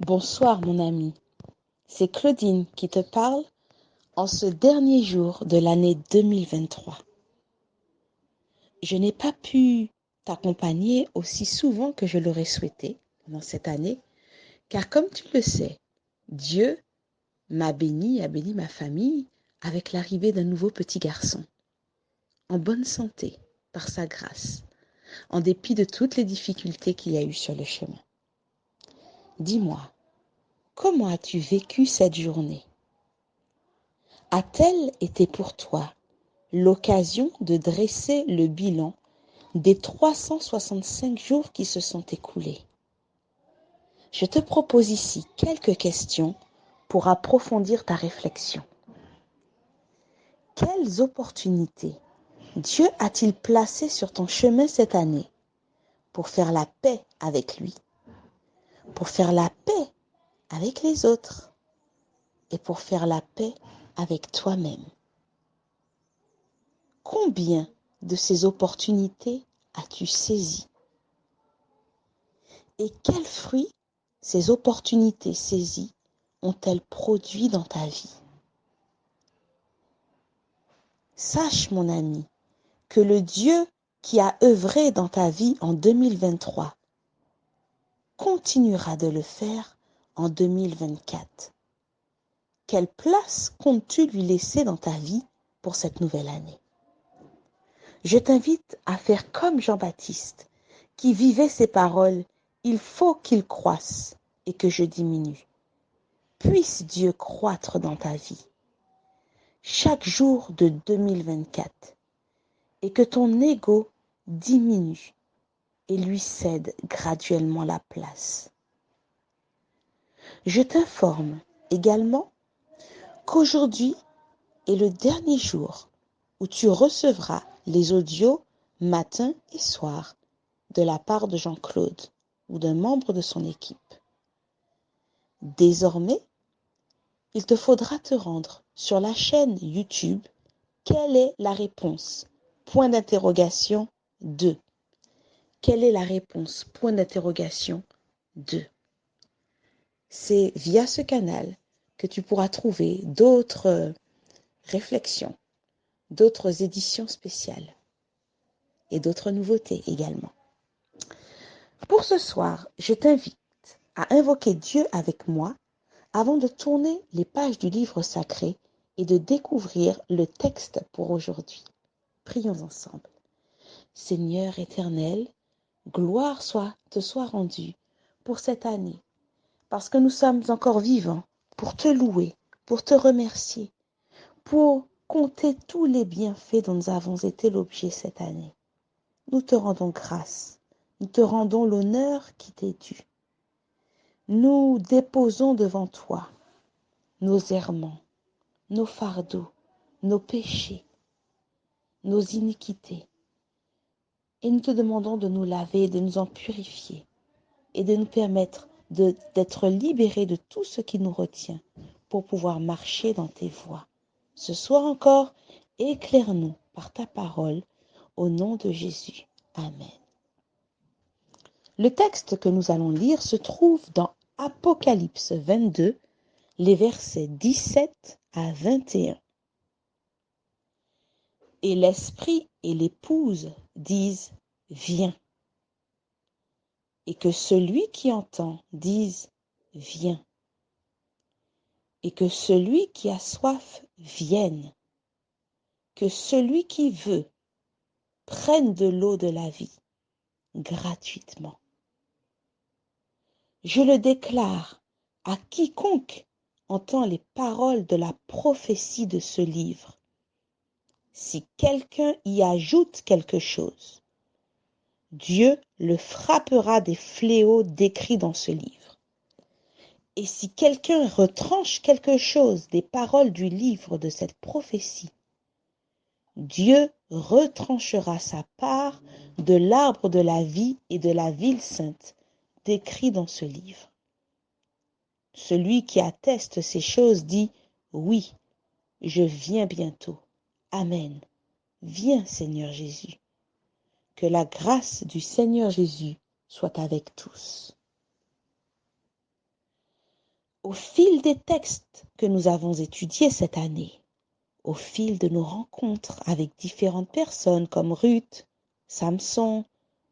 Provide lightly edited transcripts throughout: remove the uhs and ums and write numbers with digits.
Bonsoir mon ami, c'est Claudine qui te parle en ce dernier jour de l'année 2023. Je n'ai pas pu t'accompagner aussi souvent que je l'aurais souhaité dans cette année, car comme tu le sais, Dieu a béni ma famille avec l'arrivée d'un nouveau petit garçon, en bonne santé, par sa grâce, en dépit de toutes les difficultés qu'il y a eu sur le chemin. Dis-moi, comment as-tu vécu cette journée ? A-t-elle été pour toi l'occasion de dresser le bilan des 365 jours qui se sont écoulés? Je te propose ici quelques questions pour approfondir ta réflexion. Quelles opportunités Dieu a-t-il placées sur ton chemin cette année pour faire la paix avec lui, pour faire la paix avec les autres et pour faire la paix avec toi-même? Combien de ces opportunités as-tu saisi? Et quels fruits ces opportunités saisies ont-elles produit dans ta vie? Sache, mon ami, que le Dieu qui a œuvré dans ta vie en 2023 continuera de le faire en 2024. Quelle place comptes-tu lui laisser dans ta vie pour cette nouvelle année? Je t'invite à faire comme Jean-Baptiste, qui vivait ces paroles: il faut qu'il croisse et que je diminue. Puisse Dieu croître dans ta vie chaque jour de 2024 et que ton ego diminue et lui cède graduellement la place. Je t'informe également qu'aujourd'hui est le dernier jour où tu recevras les audios matin et soir de la part de Jean-Claude ou d'un membre de son équipe. Désormais, il te faudra te rendre sur la chaîne YouTube Quelle est la réponse? Point d'interrogation 2. Quelle est la réponse? Point d'interrogation 2. C'est via ce canal que tu pourras trouver d'autres réflexions, d'autres éditions spéciales et d'autres nouveautés également. Pour ce soir, je t'invite à invoquer Dieu avec moi avant de tourner les pages du livre sacré et de découvrir le texte pour aujourd'hui. Prions ensemble. Seigneur éternel, gloire te soit rendue pour cette année, parce que nous sommes encore vivants pour te louer, pour te remercier, pour compter tous les bienfaits dont nous avons été l'objet cette année. Nous te rendons grâce, nous te rendons l'honneur qui t'est dû. Nous déposons devant toi nos errements, nos fardeaux, nos péchés, nos iniquités. Et nous te demandons de nous laver, de nous en purifier et de nous permettre d'être libérés de tout ce qui nous retient pour pouvoir marcher dans tes voies. Ce soir encore, éclaire-nous par ta parole au nom de Jésus. Amen. Le texte que nous allons lire se trouve dans Apocalypse 22, les versets 17 à 21. Et l'esprit et l'épouse disent: viens. Et que celui qui entend dise: viens. Et que celui qui a soif vienne. Que celui qui veut prenne de l'eau de la vie gratuitement. Je le déclare à quiconque entend les paroles de la prophétie de ce livre. Si quelqu'un y ajoute quelque chose, Dieu le frappera des fléaux décrits dans ce livre. Et si quelqu'un retranche quelque chose des paroles du livre de cette prophétie, Dieu retranchera sa part de l'arbre de la vie et de la ville sainte décrits dans ce livre. Celui qui atteste ces choses dit: oui, je viens bientôt. Amen. Viens, Seigneur Jésus. Que la grâce du Seigneur Jésus soit avec tous. Au fil des textes que nous avons étudiés cette année, au fil de nos rencontres avec différentes personnes comme Ruth, Samson,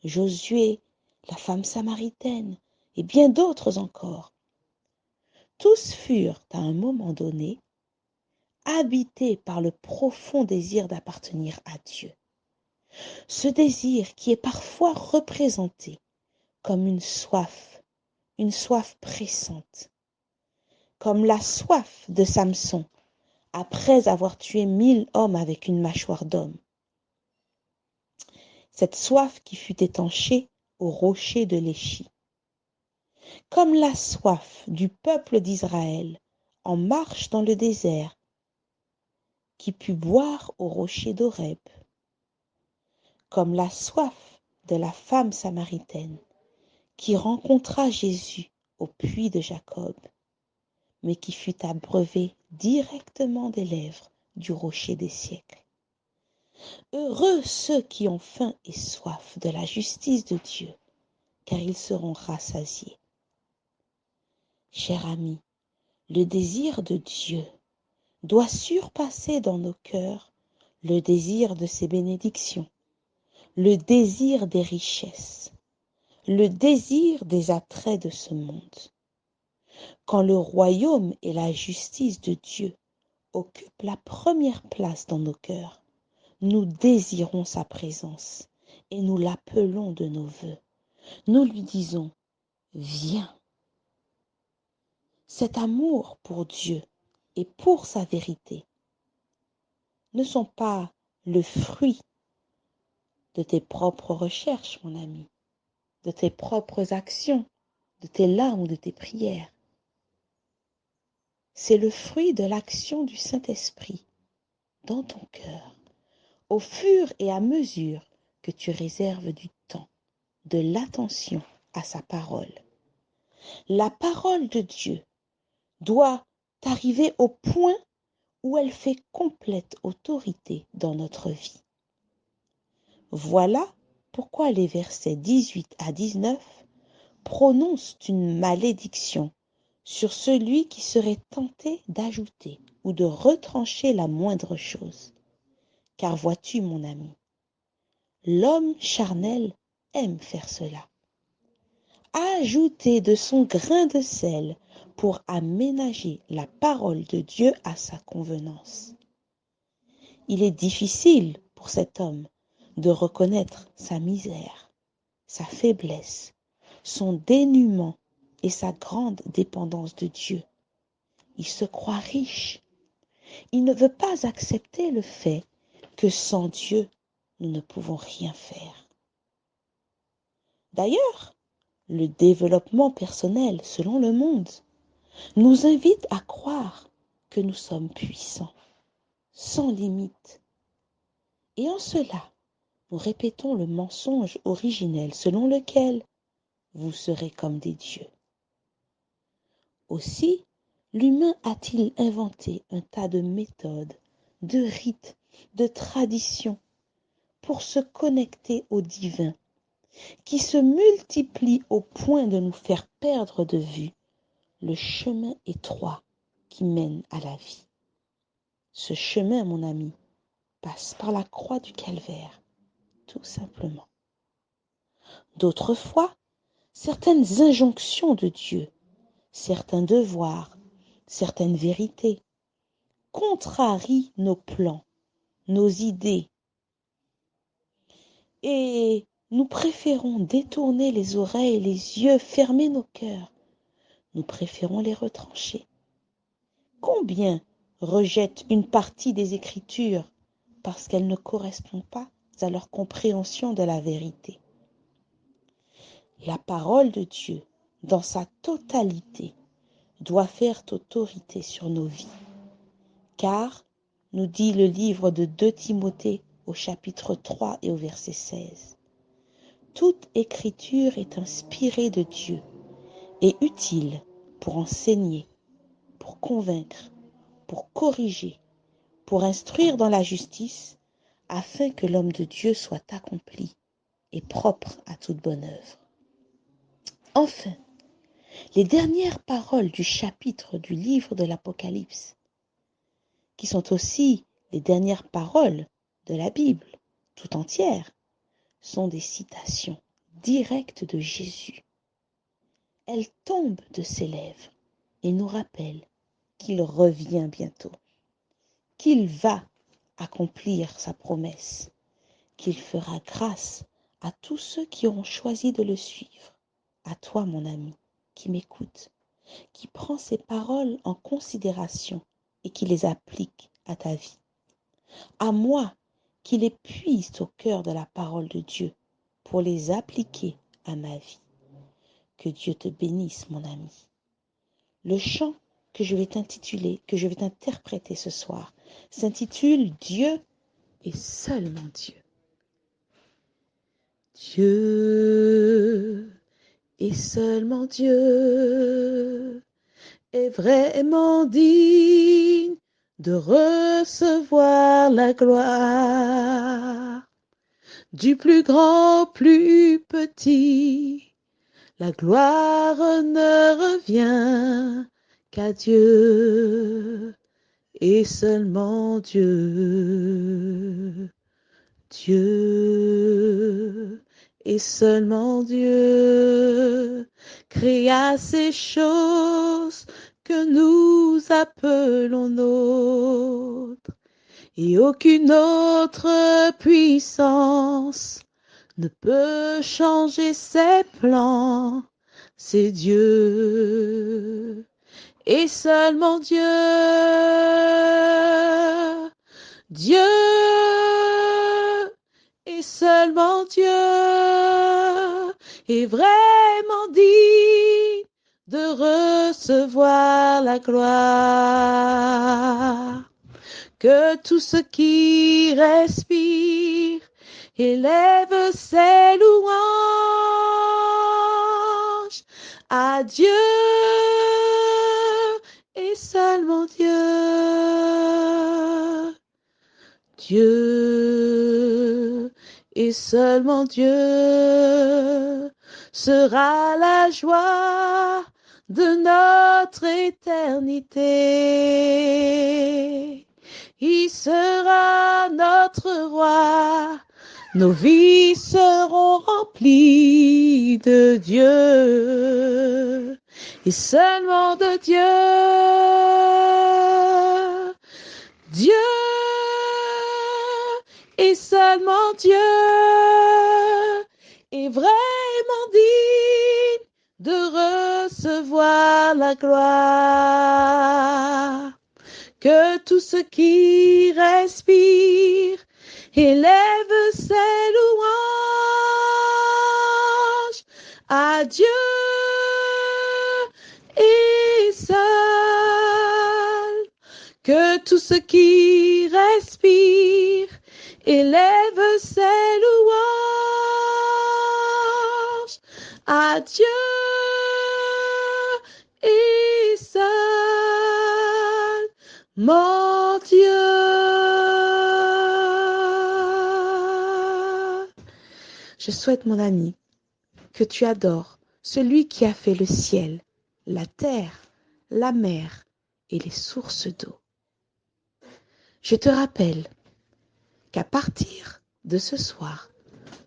Josué, la femme samaritaine et bien d'autres encore, tous furent à un moment donné habités par le profond désir d'appartenir à Dieu. Ce désir qui est parfois représenté comme une soif pressante, comme la soif de Samson après avoir tué 1000 hommes avec une mâchoire d'homme. Cette soif qui fut étanchée au rocher de l'Échi. Comme la soif du peuple d'Israël en marche dans le désert, qui put boire au rocher d'Horeb. Comme la soif de la femme samaritaine, qui rencontra Jésus au puits de Jacob, mais qui fut abreuvée directement des lèvres du rocher des siècles. Heureux ceux qui ont faim et soif de la justice de Dieu, car ils seront rassasiés. Cher ami, le désir de Dieu doit surpasser dans nos cœurs le désir de ses bénédictions, le désir des richesses, le désir des attraits de ce monde. Quand le royaume et la justice de Dieu occupent la première place dans nos cœurs, nous désirons sa présence et nous l'appelons de nos vœux. Nous lui disons, viens. Cet amour pour Dieu et pour sa vérité ne sont pas le fruit de tes propres recherches, mon ami, de tes propres actions, de tes larmes ou de tes prières. C'est le fruit de l'action du Saint-Esprit dans ton cœur, au fur et à mesure que tu réserves du temps, de l'attention à sa parole. La parole de Dieu doit arriver au point où elle fait complète autorité dans notre vie. Voilà pourquoi les versets 18 à 19 prononcent une malédiction sur celui qui serait tenté d'ajouter ou de retrancher la moindre chose. Car vois-tu, mon ami, l'homme charnel aime faire cela. Ajouter de son grain de sel pour aménager la parole de Dieu à sa convenance. Il est difficile pour cet homme de reconnaître sa misère, sa faiblesse, son dénuement et sa grande dépendance de Dieu. Il se croit riche. Il ne veut pas accepter le fait que sans Dieu, nous ne pouvons rien faire. D'ailleurs, le développement personnel, selon le monde, nous invite à croire que nous sommes puissants, sans limite. Et en cela, nous répétons le mensonge originel selon lequel vous serez comme des dieux. Aussi, l'humain a-t-il inventé un tas de méthodes, de rites, de traditions pour se connecter au divin, qui se multiplient au point de nous faire perdre de vue le chemin étroit qui mène à la vie. Ce chemin, mon ami, passe par la croix du calvaire, tout simplement. D'autres fois, certaines injonctions de Dieu, certains devoirs, certaines vérités, contrarient nos plans, nos idées, et nous préférons détourner les oreilles, les yeux, fermer nos cœurs. Nous préférons les retrancher. Combien rejettent une partie des Écritures parce qu'elles ne correspondent pas à leur compréhension de la vérité? La parole de Dieu, dans sa totalité, doit faire autorité sur nos vies. Car, nous dit le livre de 2 Timothée au chapitre 3 et au verset 16, toute écriture est inspirée de Dieu et utile pour enseigner, pour convaincre, pour corriger, pour instruire dans la justice, afin que l'homme de Dieu soit accompli et propre à toute bonne œuvre. Enfin, Les dernières paroles du chapitre du livre de l'Apocalypse, qui sont aussi les dernières paroles de la Bible tout entière, sont des citations directes de Jésus. Elles tombent de ses lèvres et nous rappellent qu'il revient bientôt, qu'il va accomplir sa promesse, qu'il fera grâce à tous ceux qui auront choisi de le suivre, à toi mon ami, qui m'écoute, qui prend ces paroles en considération et qui les applique à ta vie. À moi qui les puise au cœur de la parole de Dieu pour les appliquer à ma vie. Que Dieu te bénisse mon ami. Le chant que je vais t'interpréter ce soir s'intitule Dieu et seulement Dieu. Dieu et seulement Dieu est vraiment digne de recevoir la gloire. Du plus grand, plus petit, la gloire ne revient qu'à Dieu et seulement Dieu. Dieu et seulement Dieu créa ces choses que nous appelons nôtres, et aucune autre puissance ne peut changer ses plans. C'est Dieu et seulement Dieu. Dieu et seulement Dieu est vraiment digne de recevoir la gloire. Que tout ce qui respire élève ses louanges à Dieu et seulement Dieu. Dieu et seulement Dieu sera la joie de notre éternité. Il sera notre roi, nos vies seront remplies de Dieu et seulement de Dieu. Dieu et seulement Dieu est vraiment digne de recevoir la gloire. Que tout ce qui respire élève ses louanges à Dieu et seul. Que tout ce qui respire élève ses louanges à Dieu et seul. Mon Dieu. Je souhaite, mon ami, que tu adores celui qui a fait le ciel, la terre, la mer et les sources d'eau. Je te rappelle qu'à partir de ce soir,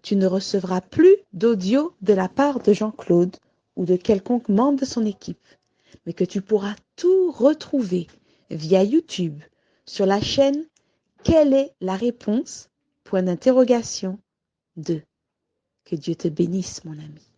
tu ne recevras plus d'audio de la part de Jean-Claude ou de quelconque membre de son équipe, mais que tu pourras tout retrouver via YouTube sur la chaîne Quelle est la réponse ? Point d'interrogation 2. Que Dieu te bénisse, mon ami.